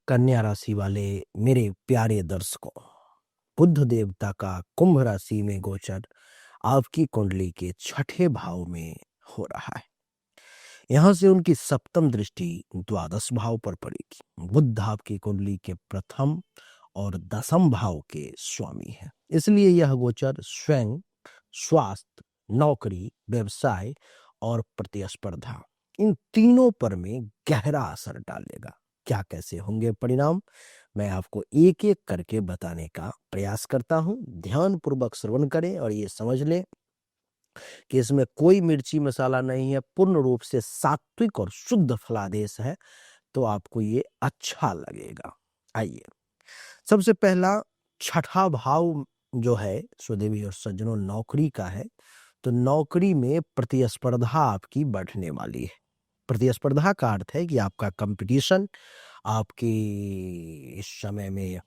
कन्या राशि वाले मेरे प्यारे दर्शकों, बुध देवता का कुंभ राशि में गोचर आपकी कुंडली के छठे भाव में हो रहा है। यहां से उनकी सप्तम दृष्टि द्वादश भाव पर पड़ेगी। बुध आपकी कुंडली के प्रथम और दसम भाव के स्वामी है, इसलिए यह गोचर स्वयं, स्वास्थ्य, नौकरी, व्यवसाय और प्रतिस्पर्धा, इन तीनों पर में गहरा असर डालेगा। क्या कैसे होंगे परिणाम, मैं आपको एक एक करके बताने का प्रयास करता हूं। ध्यान पूर्वक श्रवण करें और ये समझ लें कि इसमें कोई मिर्ची मसाला नहीं है, पूर्ण रूप से सात्विक और शुद्ध फलादेश है, तो आपको ये अच्छा लगेगा। आइए, सबसे पहला छठा भाव जो है स्वदेवी और सज्जनों नौकरी का है। तो नौकरी में प्रतिस्पर्धा आपकी बढ़ने वाली है। प्रतिस्पर्धा का अर्थ है कि आपका कंपटीशन, आपकी इस समय में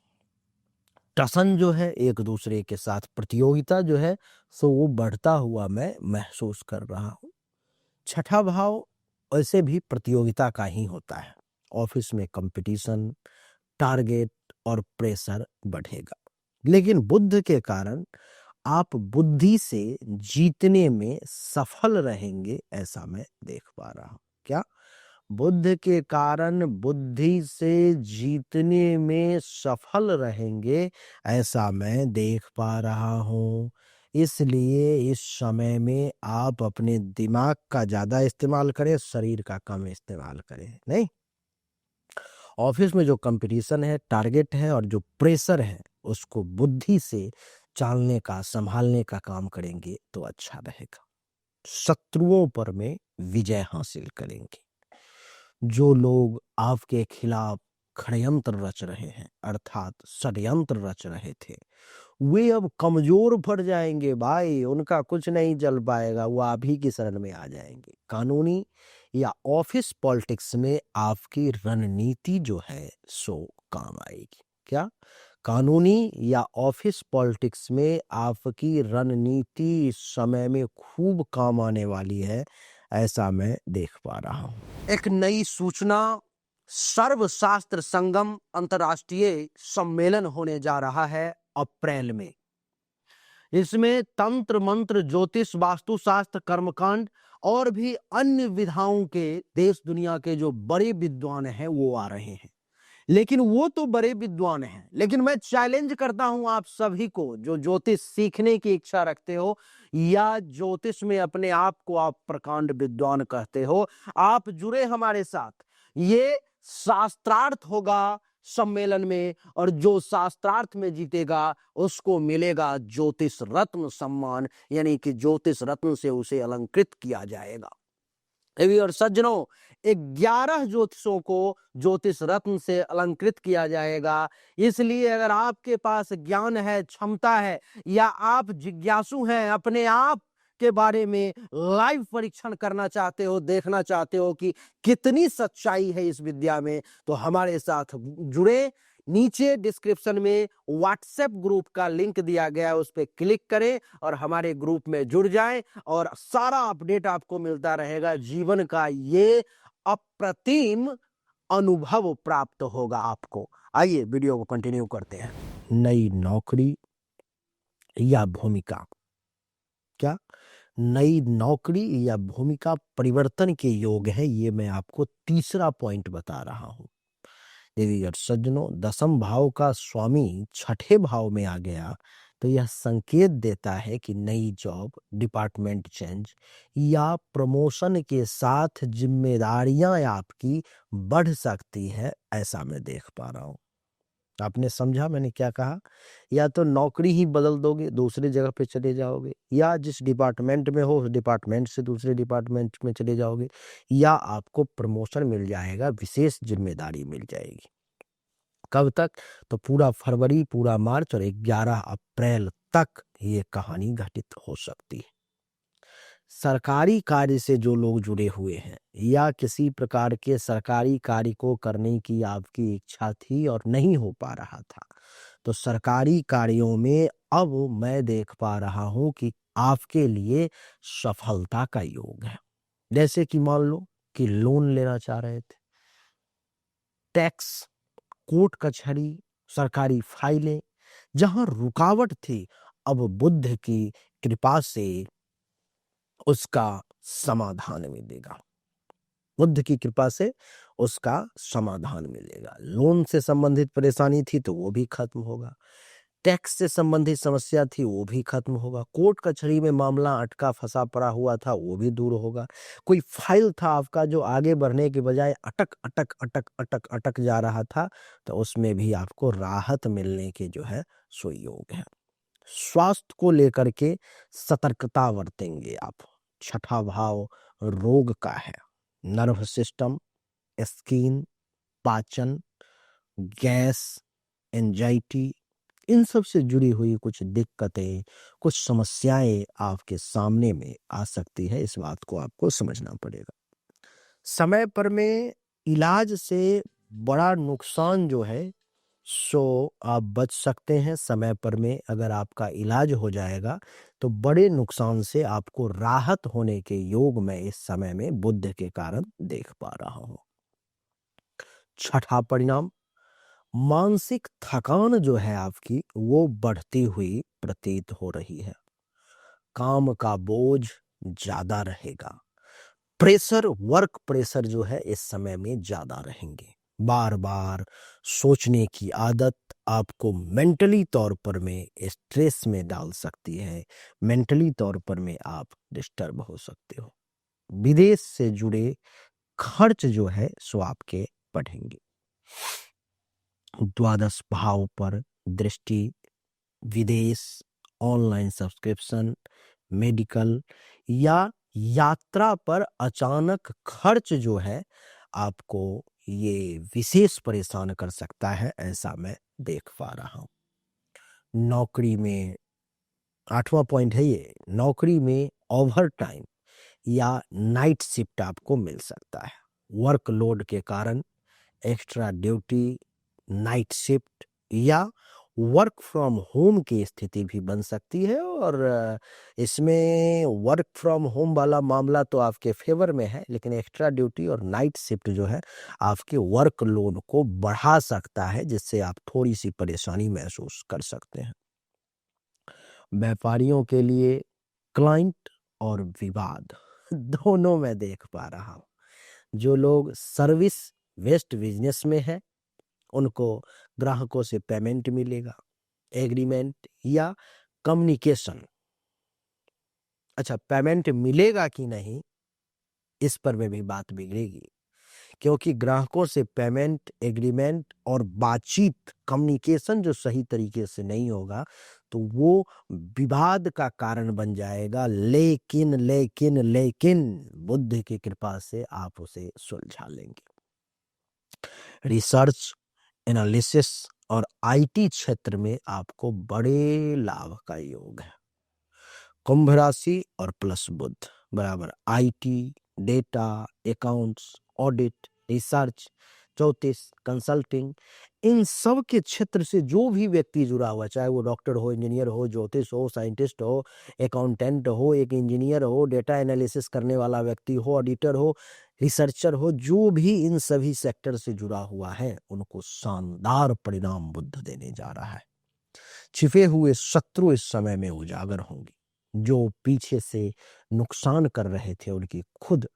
टसन जो है, एक दूसरे के साथ प्रतियोगिता जो है, सो वो बढ़ता हुआ मैं महसूस कर रहा हूँ। छठा भाव ऐसे भी प्रतियोगिता का ही होता है। ऑफिस में कंपटीशन, टारगेट और प्रेशर बढ़ेगा, लेकिन बुध के कारण आप बुद्धि से जीतने में सफल रहेंगे, ऐसा मैं देख पा रहा हूं। क्या? बुध के कारण बुद्धि से जीतने में सफल रहेंगे, ऐसा मैं देख पा रहा हूं। इसलिए इस समय में आप अपने दिमाग का ज्यादा इस्तेमाल करें, शरीर का कम इस्तेमाल करें। नहीं, ऑफिस में जो कंपटीशन है, टारगेट है और जो प्रेशर है, उसको बुद्धि से चालने का, संभालने का काम करेंगे तो अच्छा रहेगा। शत्रुओं पर में विजय हासिल करेंगे। जो लोग आपके खिलाफ षड्यंत्र रच रहे हैं, अर्थात षड्यंत्र रच रहे थे, वे अब कमजोर पड़ जाएंगे भाई, उनका कुछ नहीं चल पाएगा, वो आप ही की शरण में आ जाएंगे। कानूनी या ऑफिस पॉलिटिक्स में आपकी रणनीति जो है सो काम आएगी। क्या? कानूनी या ऑफिस पॉलिटिक्स में आपकी रणनीति इस समय में खूब काम आने वाली है, ऐसा मैं देख पा रहा हूं। एक नई सूचना, सर्वशास्त्र संगम अंतर्राष्ट्रीय सम्मेलन होने जा रहा है अप्रैल में। इसमें तंत्र मंत्र, ज्योतिष, वास्तुशास्त्र, कर्मकांड और भी अन्य विधाओं के देश दुनिया के जो बड़े विद्वान हैं वो आ रहे हैं। लेकिन वो तो बड़े विद्वान हैं, लेकिन मैं चैलेंज करता हूं आप सभी को, जो ज्योतिष सीखने की इच्छा रखते हो या ज्योतिष में अपने आप को आप प्रकांड विद्वान कहते हो, आप जुड़े हमारे साथ। ये शास्त्रार्थ होगा सम्मेलन में, और जो शास्त्रार्थ में जीतेगा उसको मिलेगा ज्योतिष रत्न सम्मान, यानी कि ज्योतिष रत्न से उसे अलंकृत किया जाएगा। और सज्जनों, 11 ज्योतिषों को ज्योतिष रत्न से अलंकृत किया जाएगा। इसलिए अगर आपके पास ज्ञान है, क्षमता है, या आप जिज्ञासु हैं, अपने आप के बारे में लाइव परीक्षण करना चाहते हो, देखना चाहते हो कि कितनी सच्चाई है इस विद्या में, तो हमारे साथ जुड़े। नीचे डिस्क्रिप्शन में व्हाट्सएप ग्रुप का लिंक दिया गया है, उस पर क्लिक करें और हमारे ग्रुप में जुड़ जाएं, और सारा अपडेट आपको मिलता रहेगा। जीवन का ये अप्रतिम अनुभव प्राप्त होगा आपको। आइए वीडियो को कंटिन्यू करते हैं। नई नौकरी या भूमिका। क्या? नई नौकरी या भूमिका परिवर्तन के योग है, ये मैं आपको तीसरा पॉइंट बता रहा हूं। देवी और सज्जनों, दसम भाव का स्वामी छठे भाव में आ गया, तो यह संकेत देता है कि नई जॉब, डिपार्टमेंट चेंज या प्रमोशन के साथ जिम्मेदारियां आपकी बढ़ सकती है, ऐसा मैं देख पा रहा हूं। आपने समझा मैंने क्या कहा? या तो नौकरी ही बदल दोगे, दूसरी जगह पे चले जाओगे, या जिस डिपार्टमेंट में हो उस डिपार्टमेंट से दूसरे डिपार्टमेंट में चले जाओगे, या आपको प्रमोशन मिल जाएगा, विशेष जिम्मेदारी मिल जाएगी। कब तक? तो पूरा फरवरी, पूरा मार्च और 11 अप्रैल तक ये कहानी घटित हो सकती है। सरकारी कार्य से जो लोग जुड़े हुए हैं, या किसी प्रकार के सरकारी कार्य को करने की आपकी इच्छा थी और नहीं हो पा रहा था, तो सरकारी कार्यों में अब मैं देख पा रहा हूं कि आपके लिए सफलता का योग है। जैसे कि मान लो कि लोन लेना चाह रहे थे, टैक्स कोर्ट कचहरी, सरकारी फाइलें, जहां रुकावट थी, अब बुद्ध की कृपा से उसका समाधान मिलेगा। बुद्ध की कृपा से उसका समाधान मिलेगा। लोन से संबंधित परेशानी थी तो वो भी खत्म होगा। टैक्स से संबंधित समस्या थी वो भी खत्म होगा। कोर्ट कचहरी में मामला अटका फंसा पड़ा हुआ था वो भी दूर होगा। कोई फाइल था आपका जो आगे बढ़ने के बजाय अटक अटक अटक अटक अटक जा रहा था, तो उसमें भी आपको राहत मिलने के जो है सो योग है। स्वास्थ्य को लेकर के सतर्कता बरतेंगे आप। छठा भाव रोग का है। नर्व सिस्टम, स्किन, पाचन, गैस, एंजाइटी, इन सब से जुड़ी हुई कुछ दिक्कतें, कुछ समस्याएं आपके सामने में आ सकती है। इस बात को आपको समझना पड़ेगा। समय पर में इलाज से बड़ा नुकसान जो है सो आप बच सकते हैं। समय पर में अगर आपका इलाज हो जाएगा तो बड़े नुकसान से आपको राहत होने के योग मैं इस समय में बुद्ध के कारण देख पा रहा हूं। छठा परिणाम, मानसिक थकान जो है आपकी वो बढ़ती हुई प्रतीत हो रही है। काम का बोझ ज्यादा रहेगा। प्रेशर, वर्क प्रेशर जो है इस समय में ज्यादा रहेंगे। बार बार सोचने की आदत आपको मेंटली तौर पर में स्ट्रेस में डाल सकती है। मेंटली तौर पर में आप डिस्टर्ब हो सकते हो। विदेश से जुड़े खर्च जो है सो आपके बढ़ेंगे। द्वादश भाव पर दृष्टि, विदेश, ऑनलाइन सब्सक्रिप्शन, मेडिकल या यात्रा पर अचानक खर्च जो है आपको ये विशेष परेशान कर सकता है, ऐसा मैं देख पा रहा हूं। नौकरी में आठवां पॉइंट है ये, नौकरी में ओवर टाइम या नाइट शिफ्ट आपको मिल सकता है। वर्कलोड के कारण एक्स्ट्रा ड्यूटी, नाइट शिफ्ट या वर्क फ्रॉम होम की स्थिति भी बन सकती है। और इसमें वर्क फ्रॉम होम वाला मामला तो आपके फेवर में है, लेकिन एक्स्ट्रा ड्यूटी और नाइट शिफ्ट जो है आपके वर्कलोड को बढ़ा सकता है, जिससे आप थोड़ी सी परेशानी महसूस कर सकते हैं। व्यापारियों के लिए क्लाइंट और विवाद दोनों मैं देख पा रहा हूं। जो लोग सर्विस वेस्ट बिजनेस में है उनको ग्राहकों से पेमेंट मिलेगा, एग्रीमेंट या कम्युनिकेशन। अच्छा, पेमेंट मिलेगा कि नहीं इस पर में भी बात बिगड़ेगी, क्योंकि ग्राहकों से पेमेंट, एग्रीमेंट और बातचीत, कम्युनिकेशन जो सही तरीके से नहीं होगा तो वो विवाद का कारण बन जाएगा। लेकिन लेकिन लेकिन बुद्ध की कृपा से आप उसे सुलझा लेंगे। रिसर्च, एनालिसिस और आईटी क्षेत्र में आपको बड़े लाभ का योग है। कुंभ राशि और प्लस बुध बराबर IT, data, accounts, audit, research, ज्योतिष, कंसल्टिंग, इन सब के क्षेत्र से जो भी व्यक्ति जुड़ा हुआ, चाहे वो डॉक्टर हो, इंजीनियर हो, ज्योतिष हो, साइंटिस्ट हो, अकाउंटेंट हो, एक इंजीनियर हो, डेटा एनालिसिस करने वाला व्यक्ति हो, ऑडिटर हो, रिसर्चर हो, जो भी इन सभी सेक्टर से जुड़ा हुआ है उनको शानदार परिणाम बुद्ध देने जा रहा है। छिपे हुए शत्रु इस समय में उजागर होंगे। जो पीछे से नुकसान कर रहे थे उनकी खुद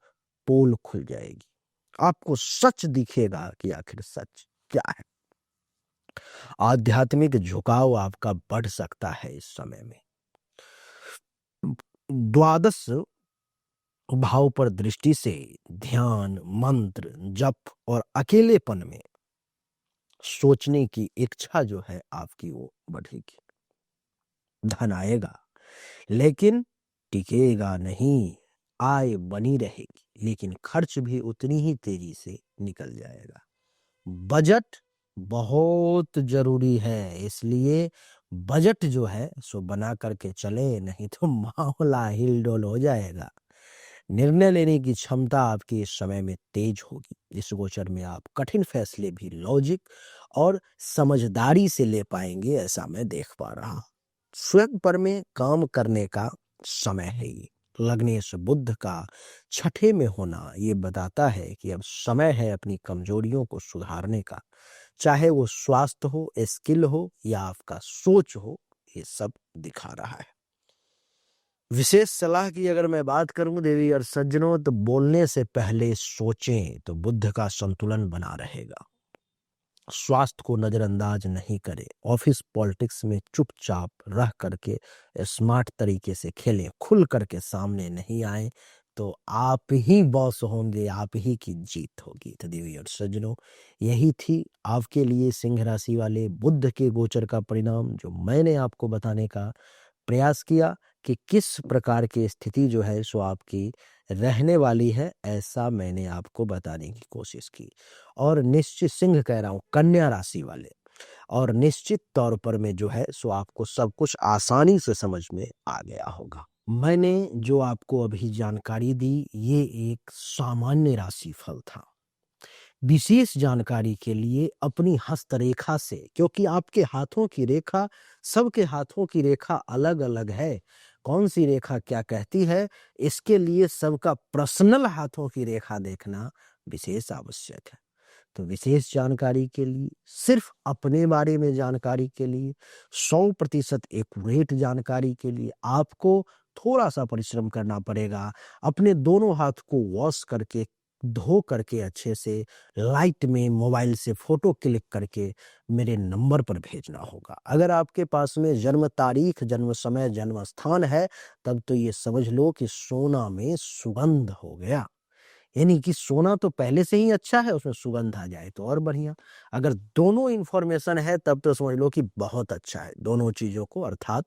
पोल खुल जाएगी। आपको सच दिखेगा कि आखिर सच क्या है। आध्यात्मिक झुकाव आपका बढ़ सकता है इस समय में। द्वादश भाव पर दृष्टि से ध्यान, मंत्र, जप और अकेलेपन में सोचने की इच्छा जो है आपकी वो बढ़ेगी। धन आएगा लेकिन टिकेगा नहीं। आय बनी रहेगी लेकिन खर्च भी उतनी ही तेजी से निकल जाएगा। बजट बहुत जरूरी है, इसलिए बजट जो है सो बना करके चले, नहीं तो मामला हिलडोल हो जाएगा। निर्णय लेने की क्षमता आपकी इस समय में तेज होगी। इस गोचर में आप कठिन फैसले भी लॉजिक और समझदारी से ले पाएंगे, ऐसा मैं देख पा रहा हूं। स्वयं पर में काम करने का समय है ये। लग्नेश बुध का छठे में होना ये बताता है कि अब समय है अपनी कमजोरियों को सुधारने का। चाहे वो स्वास्थ्य हो, स्किल हो या आपका सोच हो, ये सब दिखा रहा है। विशेष सलाह की अगर मैं बात करूं देवी और सज्जनों, तो बोलने से पहले सोचें तो बुद्ध का संतुलन बना रहेगा। स्वास्थ्य को नजरअंदाज नहीं करें। ऑफिस पॉलिटिक्स में चुपचाप रह करके स्मार्ट तरीके से खेलें, खुल करके सामने नहीं आए तो आप ही बॉस होंगे, आप ही की जीत होगी। तो देवी और सज्जनों, यही थी आपके लिए सिंह राशि वाले बुध के गोचर का परिणाम, जो मैंने आपको बताने का प्रयास किया कि किस प्रकार की स्थिति जो है सो आपकी रहने वाली है, ऐसा मैंने आपको बताने की कोशिश की। और निश्चित सिंह कह रहा हूं, कन्या राशि वाले, और निश्चित तौर पर में जो है सो आपको सब कुछ आसानी से समझ में आ गया होगा। मैंने जो आपको अभी जानकारी दी, ये एक सामान्य राशिफल था। विशेष जानकारी के लिए अपनी हस्तरेखा से, क्योंकि आपके हाथों की रेखा, सबके हाथों की रेखा अलग अलग है, कौन सी रेखा क्या कहती है, इसके लिए सबका पर्सनल हाथों की रेखा देखना विशेष आवश्यक है। तो विशेष जानकारी के लिए, सिर्फ अपने बारे में जानकारी के लिए, 100% एक्यूरेट जानकारी के लिए आपको थोड़ा सा परिश्रम करना पड़ेगा। अपने दोनों हाथ को वॉश करके, धो करके अच्छे से लाइट में मोबाइल से फोटो क्लिक करके मेरे नंबर पर भेजना होगा। अगर आपके पास में जन्म तारीख, जन्म समय, जन्म स्थान है, तब तो ये समझ लो कि सोना में सुगंध हो गया। यानी कि सोना तो पहले से ही अच्छा है, उसमें सुगंध आ जाए तो और बढ़िया। अगर दोनों इन्फॉर्मेशन है तब तो समझ लो कि बहुत अच्छा है। दोनों चीजों को, अर्थात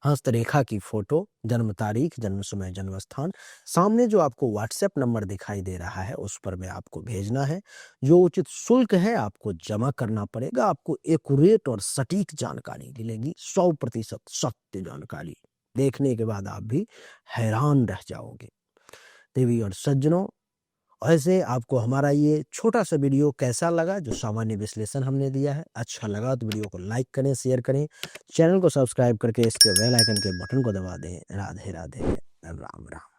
हस्तरेखा की फोटो, जन्म तारीख, जन्म समय, जन्म स्थान, सामने जो आपको व्हाट्सएप नंबर दिखाई दे रहा है उस पर में आपको भेजना है। जो उचित शुल्क है आपको जमा करना पड़ेगा। आपको एक्यूरेट और सटीक जानकारी मिलेगी, 100% सत्य जानकारी। देखने के बाद आप भी हैरान रह जाओगे। देवी और सज्जनों, ऐसे आपको हमारा ये छोटा सा वीडियो कैसा लगा, जो सामान्य विश्लेषण हमने दिया है, अच्छा लगा तो वीडियो को लाइक करें, शेयर करें, चैनल को सब्सक्राइब करके इसके बेल आइकन के बटन को दबा दें। राधे राधे, राम राम।